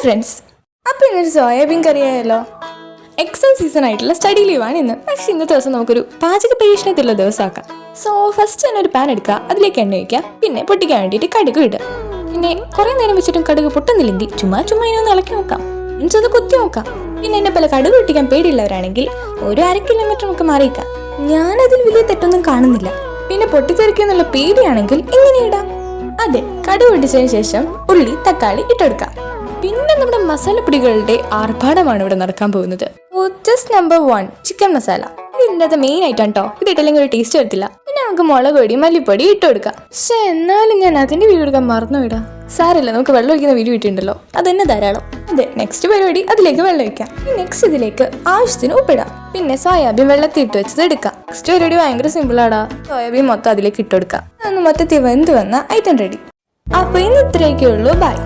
Friends, അപ്പോൾ ഇന്നൊരു soybean കറി ആയല്ലോ. എക്സാം സീസൺ ആയിട്ടുള്ള സ്റ്റഡി ലീവാണ് ഇന്ന്. പക്ഷേ ഇന്നത്തെ ദിവസം നമുക്കൊരു പാചക പരീക്ഷണത്തിലുള്ള ദിവസമാക്കാം. സോ ഫസ്റ്റ് തന്നെ ഒരു പാൻ എടുക്കുക, അതിലേക്ക് എണ്ണ ഒഴിക്കുക, പിന്നെ പൊട്ടിക്കാൻ വേണ്ടിയിട്ട് കടുക് ഇടുക. പിന്നെ കുറേ നേരം വെച്ചിട്ടും കടുക് പൊട്ടുന്നില്ലെങ്കിൽ ചുമ്മാ ഇതിനൊന്ന് ഇളക്കി നോക്കാം, മീൻസ് അത് കുത്തി നോക്കാം. പിന്നെ എന്നെ പോലെ കടുക് പൊട്ടിക്കാൻ പേടിയുള്ളവരാണെങ്കിൽ ഒരു 1/2 കിലോമീറ്റർ നമുക്ക് മാറിയിക്കാം. ഞാനതിൽ വലിയ തെറ്റൊന്നും കാണുന്നില്ല. പിന്നെ പൊട്ടിത്തെറിക്കുന്നുള്ള പേടിയാണെങ്കിൽ ഇങ്ങനെ ഇടാം. അതെ, കടുക് പൊട്ടിച്ചതിന് ശേഷം ഉള്ളി തക്കാളി ഇട്ടെടുക്കാം. പിന്നെ നമ്മുടെ മസാലപ്പൊടികളുടെ ആർഭാടമാണ് ഇവിടെ നടക്കാൻ പോകുന്നത്. Just number 1 chicken masala. ഇതിൻ്റെ മെയിൻ ആയിട്ടാണ് കേട്ടോ. ഇതിട്ടില്ലെങ്കിൽ ഒരു ടേസ്റ്റ് വരത്തില്ല. പിന്നെ നമുക്ക് മുളക് പൊടി മല്ലിപ്പൊടി ഇട്ട് കൊടുക്കാം. പക്ഷെ എന്നാലും ഞാൻ അതിന്റെ വീഡിയോ എടുക്കാൻ മറന്നുവിടാം. സാരമില്ല, നമുക്ക് വെള്ളം ഒഴിക്കുന്ന വീഡിയോ ഇട്ടുണ്ടല്ലോ, അത് തന്നെ ധാരാളം. അതെ, നെക്സ്റ്റ് പരിപാടി അതിലേക്ക് വെള്ളം ഒഴിക്കാം. നെക്സ്റ്റ് ഇതിലേക്ക് ആവശ്യത്തിന് ഉപ്പിടാം. പിന്നെ സോയാബീൻ വെള്ളത്തിൽ ഇട്ട് വെച്ചത് എടുക്കാം. നെക്സ്റ്റ് പരിപാടി ഭയങ്കര സിമ്പിളാടാ. സോയാബീൻ മൊത്തം അതിലേക്ക് ഇട്ട് കൊടുക്കാം. അതൊന്ന് മൊത്തത്തിൽ വെന്ത് വന്ന ഐറ്റം റെഡി. അപ്പൊ ഇന്ന് ഇത്രയൊക്കെ ഉള്ളൂ. ബൈ.